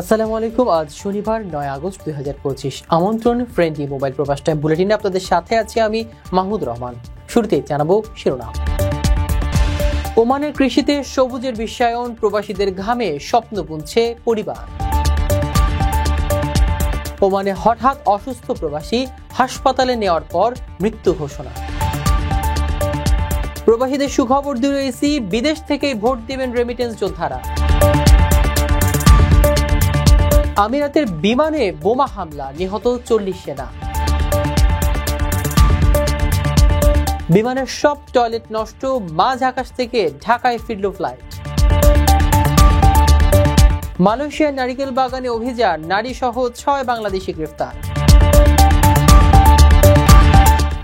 আসসালামু আলাইকুম। আজ শনিবার 9 আগস্ট 2025। আমন্ত্রণ ফ্রেন্ডলি মোবাইল প্রবাস টাইম বুলেটিনে আপনাদের সাথে আছি আমি মাহমুদ রহমান। শুরুতেই জানাবো শিরোনাম। ওমানের কৃষিতে সবুজের বিশ্বায়ন, প্রবাসীদের ঘামে স্বপ্ন বুনছে পরিবার। ওমানে হঠাৎ অসুস্থ প্রবাসী, হাসপাতালে নেওয়ার পর মৃত্যু ঘোষণা। প্রবাসীদের সুখবর দিয়েছি, বিদেশ থেকেই ভোট দেবেন রেমিটেন্স যোদ্ধারা। আমিরাতের বিমানে বোমা হামলা, নিহত 40 সেনা। বিমানের সব টয়লেট নষ্ট, মাঝ আকাশ থেকে ঢাকায় ফিরল ফ্লাইট। মালয়েশিয়ার নারিকেল বাগানে অভিযান, নারী সহ 6 বাংলাদেশি গ্রেফতার।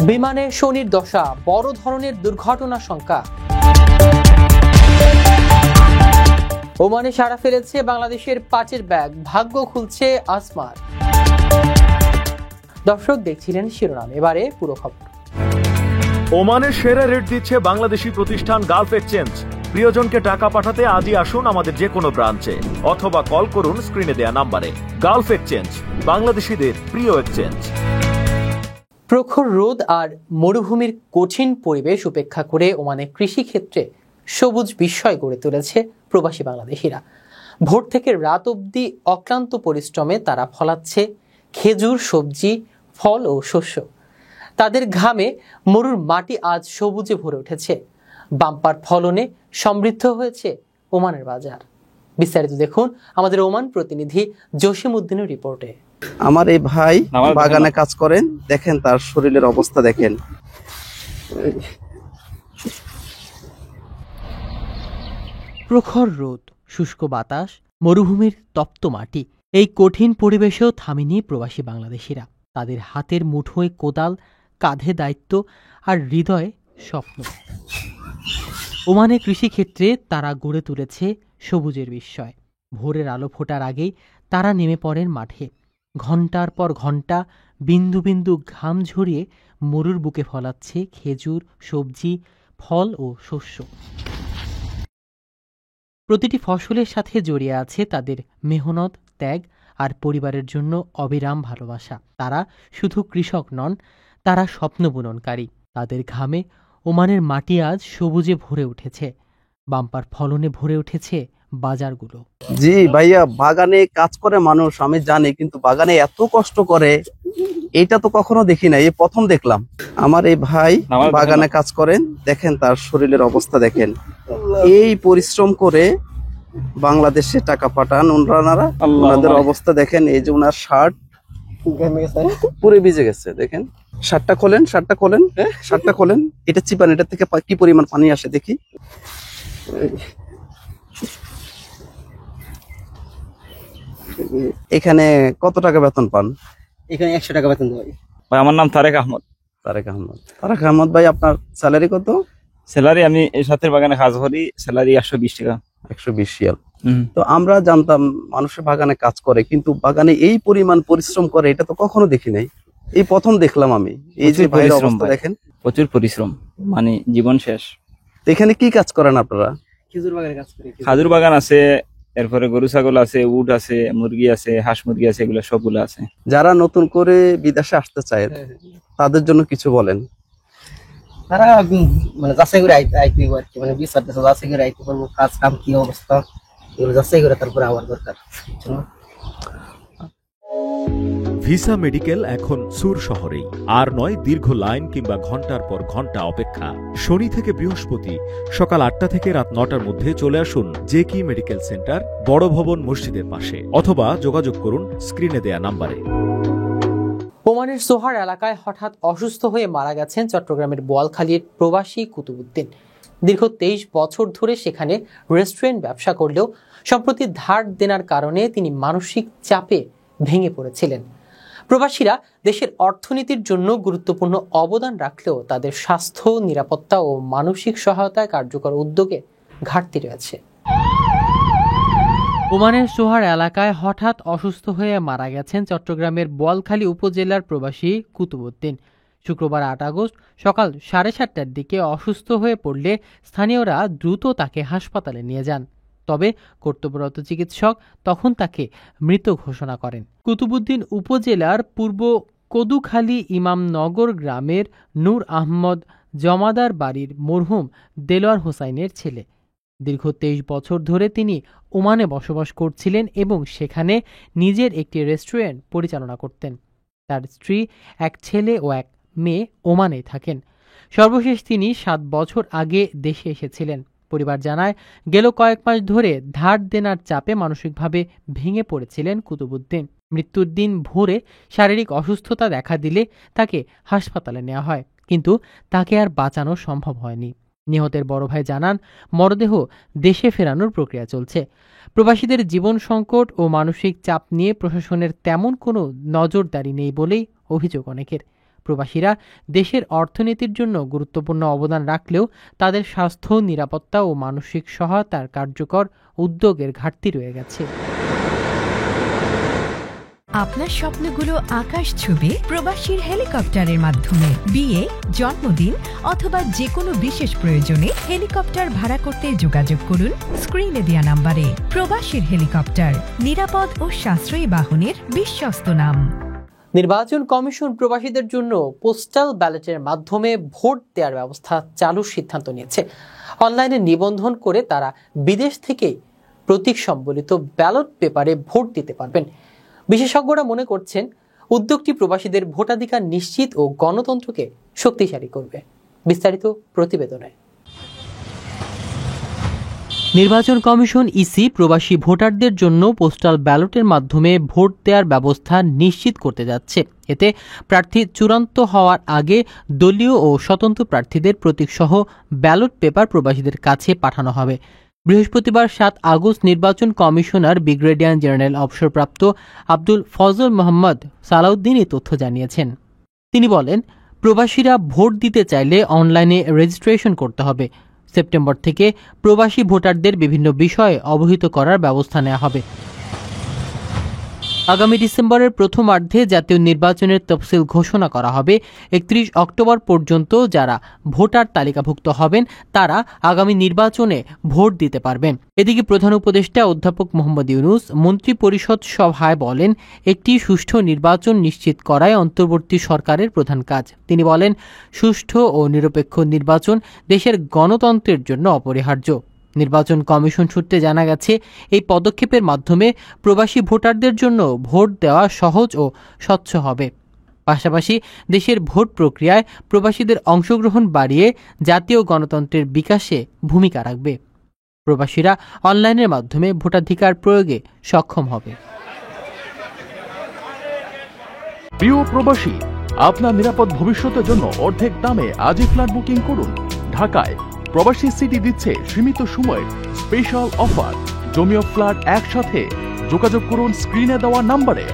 বিমানে শনির দশা, বড় ধরনের দুর্ঘটনা শঙ্কা। ওমানে সাড়া ফেলেছে বাংলাদেশের পাঁচের ব্যাগ, ভাগ্য খুলছে আসমার। দর্শক দেখছিলেন শিরোনাম, এবারে পুরো খবর। ওমানের সেরা রেট দিচ্ছে বাংলাদেশি প্রতিষ্ঠান গালফ এক্সচেঞ্জ। প্রিয়জনকে টাকা পাঠাতে আজই আসুন আমাদের যে কোনো ব্রাঞ্চে অথবা কল করুন স্ক্রিনে দেয়া নাম্বারে। গালফ এক্সচেঞ্জ, বাংলাদেশিদের প্রিয় এক্সচেঞ্জ। প্রখর রোদ আর মরুভূমির কঠিন পরিবেশ উপেক্ষা করে ওমানে কৃষি ক্ষেত্রে সবুজ বিস্ময় গড়ে তুলেছে প্রবাসী বাংলাদেশিরা। ভোর থেকে রাত অবধি অক্লান্ত পরিশ্রমে তারা ফলাচ্ছে খেজুর, সবজি, ফল ও শস্য। তাদের ঘামে মরুর মাটি আজ সবুজে ভরে উঠেছে। বাম্পার ফলনে সমৃদ্ধ হয়েছে ওমানের বাজার। বিস্তারিত দেখুন আমাদের ওমান প্রতিনিধি জসিম উদ্দিনের রিপোর্টে। আমার এই ভাই বাগানে কাজ করেন, দেখেন তার শরীরের অবস্থা দেখেন। প্রখর রোদ, শুষ্ক বাতাস, মরুভূমির তপ্ত মাটি, এই কঠিন পরিবেশেও থামেনি প্রবাসী বাংলাদেশিরা। তাদের হাতের মুঠোয় কোদাল, কাঁধে দায়িত্ব আর হৃদয়ে স্বপ্ন। ওমানে কৃষিক্ষেত্রে তারা গড়ে তুলেছে সবুজের বিস্ময়। ভোরের আলো ফোটার আগেই তারা নেমে পড়েন মাঠে। ঘন্টার পর ঘন্টা বিন্দু বিন্দু ঘাম ঝরিয়ে মরুর বুকে ফলাচ্ছে খেজুর, সবজি, ফল ও শস্য। প্রতিটি ফসলের সাথে জড়িয়ে আছে তাদের মেহনত, ত্যাগ আর পরিবারের জন্য অবিরাম ভালোবাসা। তারা শুধু কৃষক নন, তারা স্বপ্ন বুননকারী। তাদের ঘামে ওমানের মাটি আজ সবুজে ভরে উঠেছে, বাম্পার ফলনে ভরে উঠেছে বাজারগুলো। জি ভাইয়া, বাগানে কাজ করে মানুষ আমি জানি, কিন্তু বাগানে এত কষ্ট করে এইটা তো কখনো দেখি না, এই প্রথম দেখলাম। আমার এই ভাই বাগানে কাজ করেন, দেখেন তার শরীরের অবস্থা দেখেন। এই পরিশ্রম করে বাংলাদেশে টাকা পাঠান ওনারা, ওনাদের অবস্থা দেখেন। এই যে ওনার শার্ট পুরো ভিজে গেছে, দেখেন। শার্টটা খোলেন, শার্টটা খোলেন, শার্টটা খোলেন। এটা চিপান, এটা থেকে কি পরিমাণ পানি আসে দেখি। এখানে কত টাকা বেতন পান? এখানে 100 টাকা বেতন দেওয়া হয়। ভাই আমার নাম তারেক আহমদ। তারেক আহমদ। তারেক আহমদ ভাই, আপনার স্যালারি কত? স্যালারি আমি এই সাথের বাগানে কাজ করি, স্যালারি 120 টাকা। 120 রিয়াল। তো আমরা জানতাম মানুষের বাগানে কাজ করে, কিন্তু বাগানে এই পরিমাণ পরিশ্রম করে এটা তো কখনো দেখি নাই, এই প্রথম দেখলাম আমি। এই যে ভাইয়ের অবস্থা দেখেন, প্রচুর পরিশ্রম, মানে জীবন শেষ। তো এখানে কি কাজ করেন আপনারা? খেজুর বাগানে কাজ করি। খাজুর বাগান আছে, এরপরে গরু ছাগল আছে, উট আছে, মুরগি আছে, হাঁস মুরগি আছে, এগুলো সবগুলো আছে। যারা নতুন করে বিদেশে আসতে চায় তাদের জন্য কিছু বলেন। তারা মানে যাচাই করে আইতে আর কি, মানে বিচার যাচাই করে আইতে পারবো, কাজ কাম কি অবস্থা এগুলো যাচাই করে তারপরে আবার দরকার। ভিসা মেডিকেল এখন সুর শহরেই, আর নয় দীর্ঘ লাইন কিংবা ঘন্টার পর ঘন্টা অপেক্ষা। শনি থেকে বৃহস্পতি সকাল 8টা থেকে রাত 9টার মধ্যে চলে আসুন জেকি মেডিকেল সেন্টার, বড় ভবন মসজিদের পাশে, অথবা যোগাযোগ করুন স্ক্রিনে দেয়া নাম্বারে। ওমানের সোহার এলাকায় হঠাৎ অসুস্থ হয়ে মারা গেছেন চট্টগ্রামের বোয়ালখালীর প্রবাসী কুতুবুদ্দিন। দীর্ঘ 23 বছর ধরে সেখানে রেস্টুরেন্ট ব্যবসা করলেও সম্প্রতি ধার দেনার কারণে তিনি মানসিক চাপে ভেঙে পড়েছিলেন। প্রবাসীরা দেশের অর্থনীতির জন্য গুরুত্বপূর্ণ অবদান রাখলেও তাদের স্বাস্থ্য, নিরাপত্তা ও মানসিক সহায়তায় কার্যকর উদ্যোগে ঘাটতি রয়েছে। ওমানের সোহার এলাকায় হঠাৎ অসুস্থ হয়ে মারা গেছেন চট্টগ্রামের বোয়ালখালী উপজেলার প্রবাসী কুতুবুদ্দিন। শুক্রবার 8 আগস্ট সকাল 7:30টার দিকে অসুস্থ হয়ে পড়লে স্থানীয়রা দ্রুত তাকে হাসপাতালে নিয়ে যান। তবে কর্তব্যরত চিকিৎসক তখন তাকে মৃত ঘোষণা করেন। কুতুবুদ্দিন উপজেলার পূর্ব কদুখালী ইমামনগর গ্রামের নূর আহমদ জমাদার বাড়ির মরহুম দেলোয়ার হোসাইনের ছেলে। দীর্ঘ 23 বছর ধরে তিনি ওমানে বসবাস করছিলেন এবং সেখানে নিজের একটি রেস্টুরেন্ট পরিচালনা করতেন। তার স্ত্রী, এক ছেলে ও এক মেয়ে ওমানেই থাকেন। সর্বশেষ তিনি 7 বছর আগে দেশে এসেছিলেন। পরিবার জানায়, গেল কয়েক মাস ধরে ধার দেনার চাপে মানসিকভাবে ভেঙে পড়েছিলেন কুতুবুদ্দিন। মৃত্যুর দিন ভোরে শারীরিক অসুস্থতা দেখা দিলে তাকে হাসপাতালে নেওয়া হয়, কিন্তু তাকে আর বাঁচানো সম্ভব হয়নি। নিহতের বড় ভাই জানান, মরদেহ দেশে ফেরানোর প্রক্রিয়া চলছে। প্রবাসীদের জীবন সংকট ও মানসিক চাপ নিয়ে প্রশাসনের তেমন কোনো নজরদারি নেই বলেই অভিযোগ অনেকের। প্রবাসীরা দেশের অর্থনীতির জন্য গুরুত্বপূর্ণ অবদান রাখলেও তাদের স্বাস্থ্য, নিরাপত্তা ও মানসিক সহায়তার কার্যকর উদ্যোগের ঘাটতি রয়ে গেছে। আপনার স্বপ্নগুলো আকাশ ছুবে প্রবাসীর হেলিকপ্টারের মাধ্যমে। বিয়ে, জন্মদিন অথবা যে কোনো বিশেষ প্রয়োজনে হেলিকপ্টার ভাড়া করতে যোগাযোগ করুন স্ক্রিনে দেয়া নাম্বারে। প্রবাসীর হেলিকপ্টার, নিরাপদ ও সাশ্রয়ী বাহনের বিশ্বস্ত নাম। নির্বাচন কমিশন প্রবাসীদের জন্য পোস্টাল ব্যালটের মাধ্যমে ভোট দেওয়ার ব্যবস্থা চালুর সিদ্ধান্ত নিয়েছে। অনলাইনে নিবন্ধন করে তারা বিদেশ থেকে প্রতীক সম্বলিত ব্যালট পেপারে ভোট দিতে পারবেন। বিশেষজ্ঞরা মনে করছেন, উদ্যোগটি প্রবাসীদের ভোটাধিকার নিশ্চিত ও গণতন্ত্রকে শক্তিশালী করবে। বিস্তারিত প্রতিবেদনে। নির্বাচন কমিশন ইসি প্রবাসী ভোটারদের জন্য পোস্টাল ব্যালটের মাধ্যমে ভোট দেওয়ার ব্যবস্থা নিশ্চিত করতে যাচ্ছে। এতে প্রার্থী চূড়ান্ত হওয়ার আগে দলীয় ও স্বতন্ত্র প্রার্থীদের প্রতীকসহ ব্যালট পেপার প্রবাসীদের কাছে পাঠানো হবে। বৃহস্পতিবার 7 আগস্ট নির্বাচন কমিশনার ব্রিগেডিয়ার জেনারেল অবসরপ্রাপ্ত আব্দুল ফজল মোহাম্মদ সালাউদ্দিন এই তথ্য জানিয়েছেন। তিনি বলেন, প্রবাসীরা ভোট দিতে চাইলে অনলাইনে রেজিস্ট্রেশন করতে হবে। সেপ্টেম্বর থেকে প্রবাসী ভোটারদের বিভিন্ন বিষয়ে অবহিত করার ব্যবস্থা নেওয়া হবে। আগামী ডিসেম্বরের প্রথমার্ধে জাতীয় নির্বাচনের তফসিল ঘোষণা করা হবে। 31 অক্টোবর পর্যন্ত যারা ভোটার তালিকাভুক্ত হবেন তারা আগামী নির্বাচনে ভোট দিতে পারবেন। এদিকে প্রধান উপদেষ্টা অধ্যাপক মোহাম্মদ ইউনূস মন্ত্রী পরিষদ সভায় বলেন, একটি সুষ্ঠু নির্বাচন নিশ্চিত করাই অন্তর্বর্তী সরকারের প্রধান কাজ। তিনি বলেন, সুষ্ঠু ও নিরপেক্ষ নির্বাচন দেশের গণতন্ত্রের জন্য অপরিহার্য। নির্বাচন কমিশন সূত্রে জানা গেছে, এই পদক্ষেপের মাধ্যমে প্রবাসী ভোটারদের জন্য ভোট দেওয়া সহজ ও স্বচ্ছ হবে। পাশাপাশি দেশের ভোট প্রক্রিয়ায় প্রবাসীদের অংশগ্রহণ বাড়িয়ে জাতীয় গণতন্ত্রের বিকাশে ভূমিকা রাখবে। প্রবাসীরা অনলাইনের মাধ্যমে ভোটাধিকার প্রয়োগে সক্ষম হবে। প্রিয় প্রবাসী, আপনার নিরাপদ ভবিষ্যতের জন্য অর্ধেক দামে আজই ফ্ল্যাট বুকিং করুন। ঢাকায় প্রবাসী সিটি দিচ্ছে সীমিত সময়ের স্পেশাল অফার। জমি ও ফ্ল্যাট একসাথে। যোগাযোগ করুন স্ক্রিনে দেওয়া নম্বরে।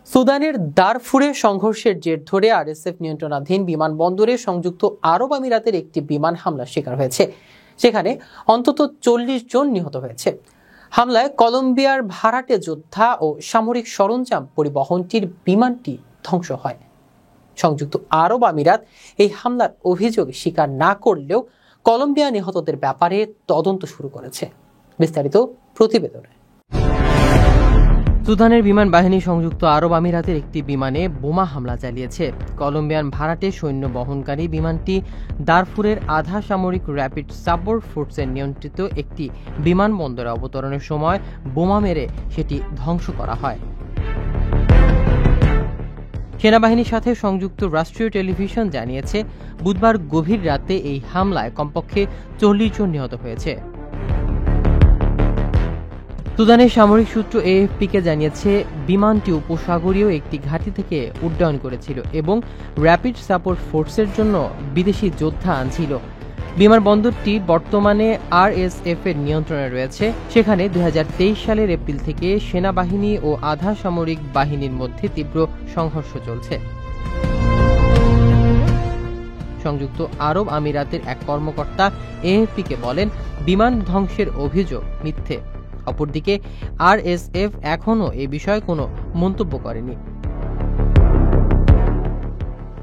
সুদানের দারফুরে সংঘর্ষের জের ধরে আরএসএফ নিয়ন্ত্রণাধীন বিমানবন্দরে সংযুক্ত আরব আমিরাতের একটি বিমান হামলার শিকার হয়েছে। সেখানে অন্তত 40 জন নিহত হয়েছে। হামলায় কলম্বিয়ার ভাড়াটে যোদ্ধা ও সামরিক সরঞ্জাম পরিবহনটির বিমানটি ধ্বংস হয়। সংযুক্ত আরব আমিরাত এই হামলার অভিযোগ স্বীকার না করলেও কলম্বিয়া নিহতদের ব্যাপারে তদন্ত শুরু করেছে। বিস্তারিত প্রতিবেদনে। সুদানের বিমান বাহিনী সংযুক্ত আরব আমিরাতের একটি বিমানে বোমা হামলা চালিয়েছে। কলম্বিয়ান ভাড়াটে সৈন্য বহনকারী বিমানটি দারফুরের আধা সামরিক র্যাপিড সাপোর্ট ফোর্সের নিয়ন্ত্রিত একটি বিমানবন্দরে অবতরণের সময় বোমা মেরে সেটি ধ্বংস করা হয়। সেনাবাহিনীর সাথে সংযুক্ত রাষ্ট্রীয় টেলিভিশন জানিয়েছে, বুধবার গভীর রাতে এই হামলায় কমপক্ষে 40 জন নিহত হয়েছে। সুদানের সামরিক সূত্র এএফপিকে জানিয়েছে, বিমানটি উপসাগরীয় একটি ঘাঁটি থেকে উড্ডয়ন করেছিল এবং র্যাপিড সাপোর্ট ফোর্সের জন্য বিদেশি যোদ্ধা আনছিল। বিমানবন্দরটি বর্তমানে আরএসএফ এর নিয়ন্ত্রণে রয়েছে। সেখানে 2023 সালের এপ্রিল থেকে সেনাবাহিনী ও আধা সামরিক বাহিনীর মধ্যে তীব্র সংঘর্ষ চলছে। সংযুক্ত আরব আমিরাতের এক কর্মকর্তা এএফপিকে বলেন, বিমান ধ্বংসের অভিযোগ মিথ্যে। অপরদিকে আরএসএফ এখনও এ বিষয়ে কোনো মন্তব্য করেনি।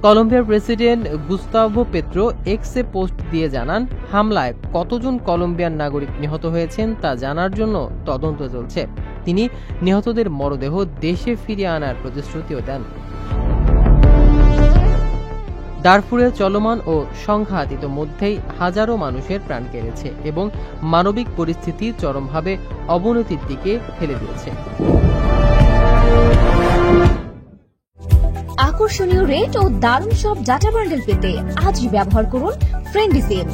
কলম্বিয়ার প্রেসিডেন্ট গুস্তাভো পেত্রো এক্সে পোস্ট দিয়ে জানান, হামলায় কতজন কলম্বিয়ান নাগরিক নিহত হয়েছেন তা জানার জন্য তদন্ত চলছে। তিনি নিহতদের মরদেহ দেশে ফিরিয়ে আনার প্রতিশ্রুতিও দেন। দারফুরে চলমান ও সংঘাত ইতোমধ্যেই হাজারো মানুষের প্রাণ কেড়েছে এবং মানবিক পরিস্থিতি চরমভাবে অবনতির দিকে ঠেলে দিয়েছে। আকর্ষণীয় রেট ও দারুণ সব ডাটা বান্ডেল পেতে আজই ব্যবহার করুন ফ্রেন্ডলি সিম।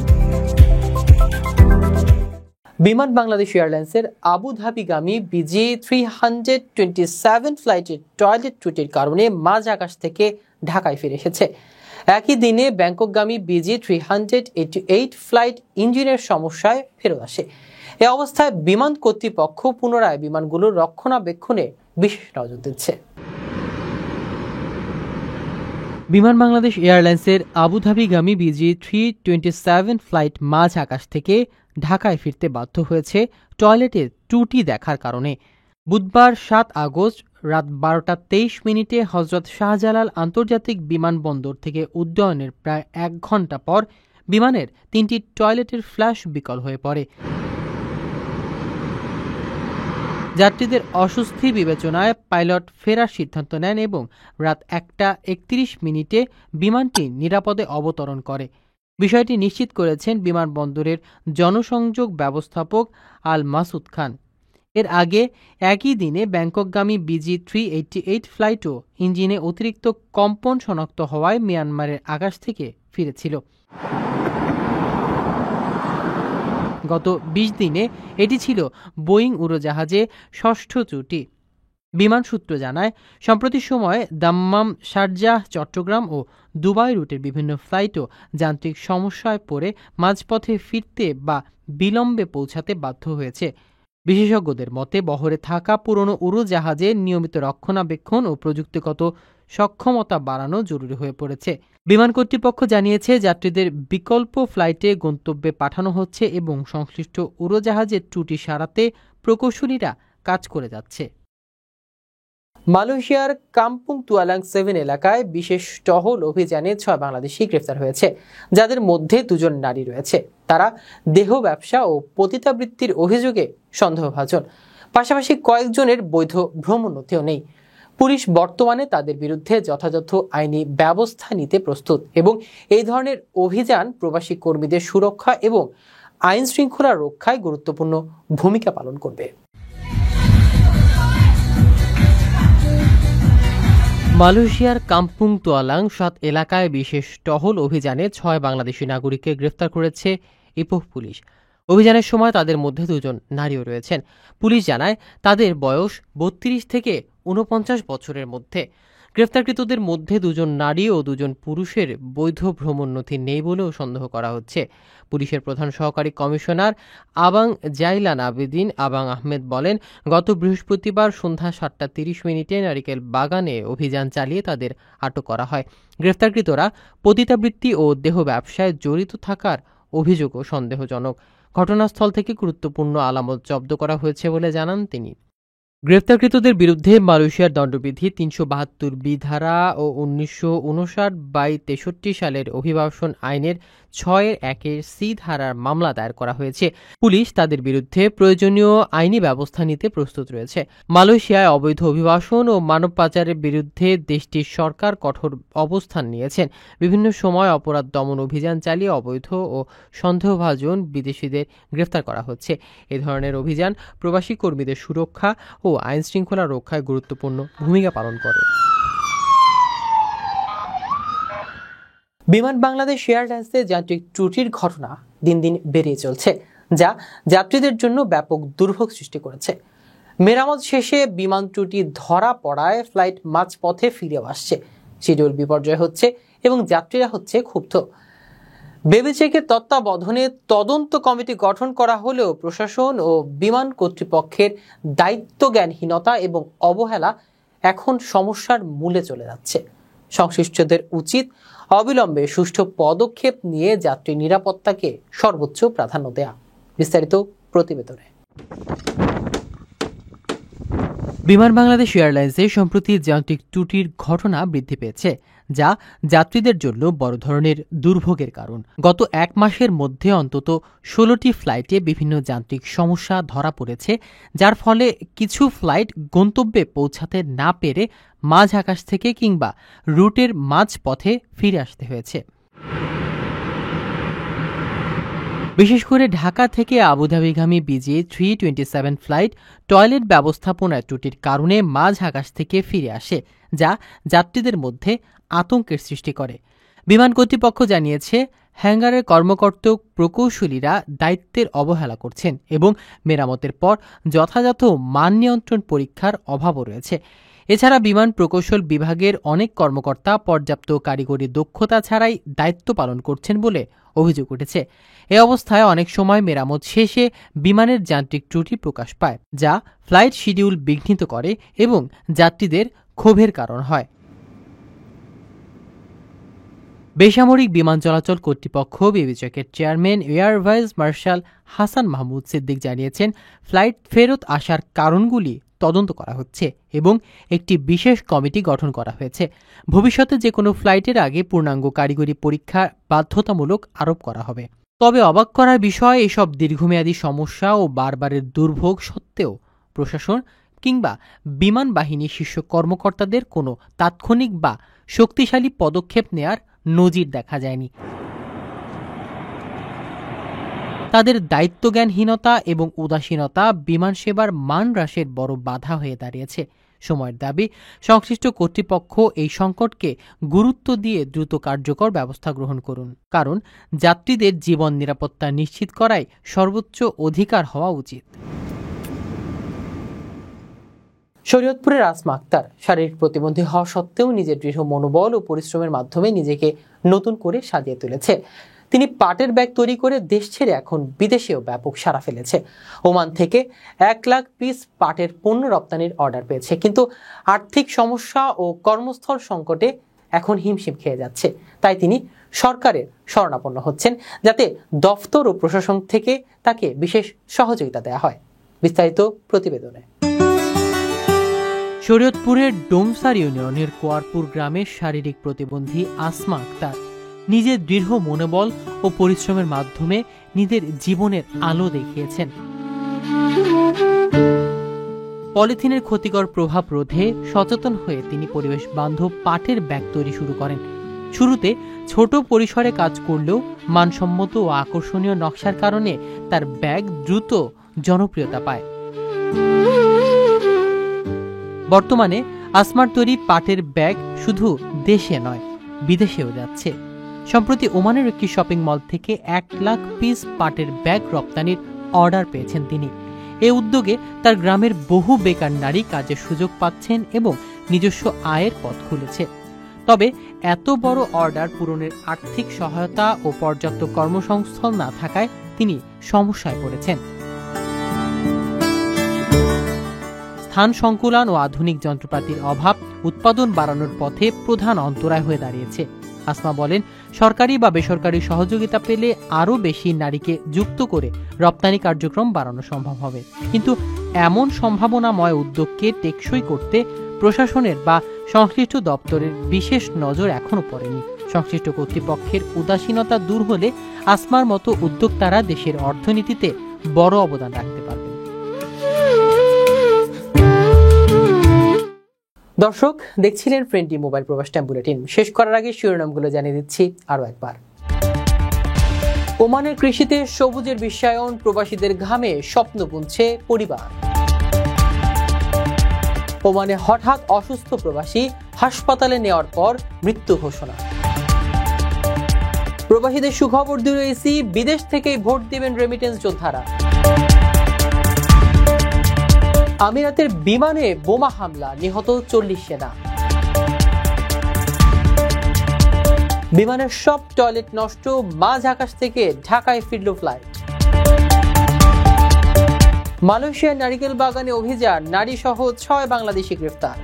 বিমান বাংলাদেশ এয়ারলাইন্সের আবুধাবিগামী BG327 ফ্লাইটের টয়লেট ত্রুটির কারণে মাঝ আকাশ থেকে ঢাকায় ফিরে এসেছে। একই দিনে ব্যাংককগামী BG388 ফ্লাইট ইঞ্জিনের সমস্যায় ফেরত আসে। এ অবস্থায় বিমান কর্তৃপক্ষ পুনরায় বিমানগুলোর রক্ষণাবেক্ষণে বিশেষ নজর দিচ্ছে। বিমান বাংলাদেশ এয়ারলাইন্সের আবুধাবিগামী BG327 ফ্লাইট মাঝ আকাশ থেকে ঢাকায় ফিরতে বাধ্য হয়েছে টয়লেটে ত্রুটি দেখার কারণে। বুধবার 7 আগস্ট রাত 12টা 23 মিনিটে হযরত শাহজালাল আন্তর্জাতিক বিমানবন্দর থেকে উড্ডয়নের প্রায় 1 ঘণ্টা পর বিমানের 3টি টয়লেটের ফ্ল্যাশ বিকল হয়ে পড়ে। যাত্রীদের অস্বস্তি বিবেচনায় পাইলট ফেরার সিদ্ধান্ত নেন এবং রাত 1টা 31 মিনিটে বিমানটি নিরাপদে অবতরণ করে। বিষয়টি নিশ্চিত করেছেন বিমানবন্দরের জনসংযোগ ব্যবস্থাপক আল মাসুদ খান। এর আগে একই দিনে ব্যাংককগামী BG388 ফ্লাইটও ইঞ্জিনে অতিরিক্ত কম্পন শনাক্ত হওয়ায় মিয়ানমারের আকাশ থেকে ফিরেছিল। গত 20 দিনে এটি ছিল বোয়িং উড়োজাহাজে ষষ্ঠ ত্রুটি। বিমান সূত্র জানায়, সম্প্রতি সময়ে দাম্মাম, শারজাহ, চট্টগ্রাম ও দুবাই রুটের বিভিন্ন ফ্লাইটও যান্ত্রিক সমস্যায় পড়ে মাঝপথে ফিরতে বা বিলম্বে পৌঁছাতে বাধ্য হয়েছে। বিশেষজ্ঞদের মতে বহরে থাকা পুরনো উড়োজাহাজের নিয়মিত রক্ষণাবেক্ষণ ও প্রযুক্তিগত সক্ষমতা বাড়ানো জরুরি হয়ে পড়েছে। বিমান কর্তৃপক্ষ জানিয়েছে, যাত্রীদের বিকল্প ফ্লাইটে গন্তব্যে পাঠানো হচ্ছে এবং সংশ্লিষ্ট উড়োজাহাজের ত্রুটি সারাতে প্রকৌশলীরা কাজ করে যাচ্ছে। মালয়েশিয়ার কাম্পুং তুয়ালাং 7 এলাকায় বিশেষ টহল অভিযানে 6 বাংলাদেশি গ্রেফতার হয়েছে, যাদের মধ্যে 2 জন নারী রয়েছে। তারা দেহ ব্যবসা ও পতিতাবৃত্তির অভিযোগে সন্দেহভাজন। পাশাপাশি কয়েকজনের বৈধ ভ্রমণনথিও নেই। পুলিশ বর্তমানে তাদের বিরুদ্ধে যথাযথ আইনি ব্যবস্থা নিতে প্রস্তুত এবং এই ধরনের অভিযান প্রবাসী কর্মীদের সুরক্ষা এবং আইন শৃঙ্খলা রক্ষায় গুরুত্বপূর্ণ ভূমিকা পালন করবে। মালয়েশিয়ার কাম্পুং তোয়ালাং 7 এলাকায় বিশেষ টহল অভিযানে 6 বাংলাদেশি নাগরিককে গ্রেফতার করেছে ইপোহ পুলিশ। অভিযানের সময় তাদের মধ্যে 2 জন নারীও রয়েছেন। পুলিশ জানায়, তাদের বয়স 32 থেকে 49 বছরের মধ্যে। গ্রেফতারকৃতদের মধ্যে 2 জন নারী ও 2 জন পুরুষের বৈধ ভ্রমণনথি নেই বলেও সন্দেহ করা হচ্ছে। পুলিশের প্রধান সহকারী কমিশনার আবাং জাইলান আবেদিন আবাং আহমেদ বলেন, গত বৃহস্পতিবার সন্ধ্যা 7টা 30 মিনিটে নারিকেল বাগানে অভিযান চালিয়ে তাদের আটক করা হয়। গ্রেফতারকৃতরা পতিতাবৃত্তি ও দেহ ব্যবসায় জড়িত থাকার অভিযোগও সন্দেহজনক। ঘটনাস্থল থেকে গুরুত্বপূর্ণ আলামত জব্দ করা হয়েছে বলে জানান তিনি। গ্রেফতারকৃতদের বিরুদ্ধে মালয়েশিয়ার দণ্ডবিধি 372 ধারা ও 1959/63 সালের অভিবাসন আইনের 6(1)(c) ধারার মামলা দায়ের করা হয়েছে। পুলিশ তাদের বিরুদ্ধে প্রয়োজনীয় আইনি ব্যবস্থা নিতে প্রস্তুত রয়েছে। মালয়েশিয়ায় অবৈধ অভিবাসন ও মানব পাচারের বিরুদ্ধে দেশটির সরকার কঠোর অবস্থান নিয়েছেন। বিভিন্ন সময় অপরাধ দমন অভিযান চালিয়ে অবৈধ ও সন্দেহভাজন বিদেশিদের গ্রেফতার করা হচ্ছে। এ ধরনের অভিযান প্রবাসী কর্মীদের সুরক্ষা ও আইন শৃঙ্খলা রক্ষায় গুরুত্বপূর্ণ ভূমিকা পালন করে। বিমান বাংলাদেশ এয়ারলাইন্সের যান্ত্রিক ত্রুটির ঘটনা দিন দিন বেড়ে চলছে, যা যাত্রীদের জন্য ব্যাপক দুর্ভোগ সৃষ্টি করেছে। মেরামত শেষে বিমান ত্রুটি ধরা পড়ায় ফ্লাইট মাঝপথে ফিরেও আসছে, শিডিউল বিপর্যয় হচ্ছে এবং যাত্রীরা হচ্ছে ক্ষুব্ধ। বেবিচেকের তত্ত্বাবধানে তদন্ত কমিটি গঠন করা হলেও প্রশাসন ও বিমান কর্তৃপক্ষের দায়িত্বজ্ঞানহীনতা এবং অবহেলা এখন সমস্যার মূলে চলে যাচ্ছে। সংশ্লিষ্টদের উচিত অবিলম্বে সুষ্ঠু পদক্ষেপ নিয়ে যাত্রী নিরাপত্তাকে সর্বোচ্চ প্রাধান্য দেয়া। বিস্তারিত প্রতিবেদনে। বিমান বাংলাদেশ এয়ারলাইন্সে সম্প্রতি যান্ত্রিক ত্রুটির ঘটনা বৃদ্ধি পেয়েছে, যা যাত্রীদের জন্য বড় ধরনের দুর্ভোগের কারণ। গত এক মাসের মধ্যে অন্তত 16টি ফ্লাইটে বিভিন্ন যান্ত্রিক সমস্যা ধরা পড়েছে, যার ফলে কিছু ফ্লাইট গন্তব্যে পৌঁছাতে না পেরে মাঝ আকাশ থেকে কিংবা রুটের মাঝ পথে ফিরে আসতে হয়েছে। বিশেষ করে ঢাকা থেকে আবুধাবিগামী BJ 327 ফ্লাইট টয়লেট ব্যবস্থাপনায় ত্রুটির কারণে মাঝ আকাশ থেকে ফিরে আসে, যা যাত্রীদের মধ্যে আতঙ্কের সৃষ্টি করে। বিমান কর্তৃপক্ষ জানিয়েছে, হ্যাঙ্গারের কর্মকর্তা প্রকৌশলীরা দায়িত্বের অবহেলা করছেন এবং মেরামতের পর যথাযথ মান নিয়ন্ত্রণ পরীক্ষার অভাবও রয়েছে। এছাড়া বিমান প্রকৌশল বিভাগের অনেক কর্মকর্তা পর্যাপ্ত কারিগরি দক্ষতা ছাড়াই দায়িত্ব পালন করছেন বলে অভিযোগ উঠেছে। এ অবস্থায় অনেক সময় মেরামত শেষে বিমানের যান্ত্রিক ত্রুটি প্রকাশ পায়, যা ফ্লাইট শিডিউল বিঘ্নিত করে এবং যাত্রীদের ক্ষোভের কারণ হয়। বেসামরিক বিমান চলাচল কর্তৃপক্ষ বিবেচকের chairman air vice marshal Hasan Mahmud Siddique জানিয়েছেন, ফ্লাইট ফেরত আসার কারণগুলি তদন্ত করা হচ্ছে এবং একটি বিশেষ কমিটি গঠন করা হয়েছে। ভবিষ্যতে যে কোনো ফ্লাইটের আগে পূর্ণাঙ্গ কারিগরি পরীক্ষা বাধ্যতামূলক আরোপ করা হবে। তবে অবাক করার বিষয়, এসব দীর্ঘমেয়াদী সমস্যা ও বারবারের দুর্ভোগ সত্ত্বেও প্রশাসন কিংবা বিমান বাহিনীর শীর্ষ কর্মকর্তাদের কোনো তাৎক্ষণিক বা শক্তিশালী পদক্ষেপ নেয়ার নজির দেখা যায়নি। তাদের দায়িত্বজ্ঞানহীনতা এবং উদাসীনতা বিমান সেবার মান হ্রাসের বড় বাধা হয়ে দাঁড়িয়েছে। সময়ের দাবি, সংশ্লিষ্ট কর্তৃপক্ষ এই সংকটকে গুরুত্ব দিয়ে দ্রুত কার্যকর ব্যবস্থা গ্রহণ করুন, কারণ যাত্রীদের জীবন নিরাপত্তা নিশ্চিত করাই সর্বোচ্চ অধিকার হওয়া উচিত। শরীয়তপুরের আসমা আক্তার শারীরিক প্রতিবন্ধী হওয়া সত্ত্বেও নিজের দৃঢ় মনোবল ও পরিশ্রমের মাধ্যমে নিজেকে নতুন করে সাজিয়ে তুলেছে। তিনি পাটের ব্যাগ তৈরি করে দেশ ছেড়ে এখন বিদেশেও ব্যাপক সাড়া ফেলেছে। ওমান থেকে 1 লাখ পিস পাটের পণ্য রপ্তানির অর্ডার পেয়েছে, কিন্তু আর্থিক সমস্যা ও কর্মস্থল সংকটে এখন হিমশিম খেয়ে যাচ্ছে। তাই তিনি সরকারের শরণাপন্ন হচ্ছেন, যাতে দফতর ও প্রশাসন থেকে তাকে বিশেষ সহযোগিতা দেওয়া হয়। বিস্তারিত প্রতিবেদনে। শরীয়তপুরের ডোমসার ইউনিয়নের কোয়ারপুর গ্রামের শারীরিক প্রতিবন্ধী আসমা আক্তার নিজের দৃঢ় মনোবল ও পরিশ্রমের মাধ্যমে নিজের জীবনের আলো দেখিয়েছেন। পলিথিনের ক্ষতিকর প্রভাব রোধে সচেতন হয়ে তিনি পরিবেশ বান্ধব পাটের ব্যাগ তৈরি শুরু করেন। শুরুতে ছোট পরিসরে কাজ করলেও মানসম্মত ও আকর্ষণীয় নকশার কারণে তার ব্যাগ দ্রুত জনপ্রিয়তা পায়। বর্তমানে আসমার তৈরি পাটের ব্যাগ শুধু দেশে নয়, বিদেশেও যাচ্ছে। সম্প্রতি ওমানের একটি শপিং মল থেকে 1 লাখ পিস পাটের ব্যাগ রপ্তানির অর্ডার পেয়েছেন তিনি। এই উদ্যোগে তার গ্রামের বহু বেকার নারী কাজের সুযোগ পাচ্ছেন এবং নিজস্ব আয়ের পথ খুলেছে। তবে এত বড় অর্ডার পূরণের আর্থিক সহায়তা ও পর্যাপ্ত কর্মসংস্থান না থাকায় তিনি সমস্যায় পড়েছেন। স্থান সংকুলান ও আধুনিক যন্ত্রপাতির অভাব উৎপাদন বাড়ানোর পথে প্রধান অন্তরায় হয়ে দাঁড়িয়েছে। আসমা বলেন, সরকারি বা বেসরকারি সহযোগিতা পেলে আরও বেশি নারীকে যুক্ত করে রপ্তানি কার্যক্রম বাড়ানো সম্ভব হবে, কিন্তু এমন সম্ভাবনাময় উদ্যোগকে টেকসই করতে প্রশাসনের বা সংশ্লিষ্ট দপ্তরের বিশেষ নজর এখনো পড়েনি। সংশ্লিষ্ট কর্তৃপক্ষের উদাসীনতা দূর হলে আসমার মতো উদ্যোক্তারা দেশের অর্থনীতিতে বড় অবদান রাখতে পারবেন। দর্শক, দেখছিলেন ফ্রেন্ডলি মোবাইল প্রবাস টাইম বুলেটিন। শেষ করার আগে শিরোনামগুলো জানিয়ে দিচ্ছি আরো একবার। ওমানের কৃষিতে সবুজের বিশ্বায়ন, প্রবাসীদের ঘামে স্বপ্ন বুনছে পরিবার। ওমানে হঠাৎ অসুস্থ প্রবাসী, হাসপাতালে নেওয়ার পর মৃত্যু ঘোষণা। প্রবাসীদের সুখবর দিয়েছি, বিদেশ থেকেই ভোট দিবেন রেমিটেন্স যোদ্ধারা। আমিরাতের বিমানে বোমা হামলা, নিহত 40 সেনা। বিমানের সব টয়লেট নষ্ট, মাঝ আকাশ থেকে ঢাকায় ফিরল ফ্লাইট। মালয়েশিয়ার নারিকেল বাগানে অভিযান, নারী সহ 6 বাংলাদেশি গ্রেফতার।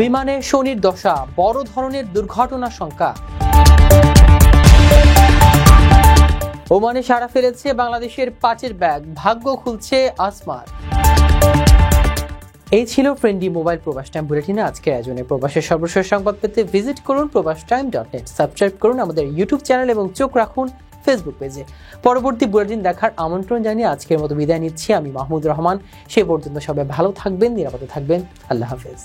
বিমানে শনির দশা, বড় ধরনের দুর্ঘটনার শঙ্কা। ওমানে সাড়া ফেলেছে বাংলাদেশের পাটের ব্যাগ, ভাগ্য খুলছে আসমার। এই ছিল ফ্রেন্ডলি মোবাইল প্রবাস টাইম বুলেটিনে আজকের আয়োজনে। প্রবাসের সর্বশেষ সংবাদ পেতে ভিজিট করুন probastimes.net, সাবস্ক্রাইব করুন আমাদের ইউটিউব চ্যানেল এবং চোখ রাখুন ফেসবুক পেজে। পরবর্তী বুলেটিন দেখার আমন্ত্রণ জানিয়ে আজকের মতো বিদায় নিচ্ছি আমি মাহমুদ রহমান। সে পর্যন্ত সবাই ভালো থাকবেন, নিরাপদে থাকবেন। আল্লাহ হাফেজ।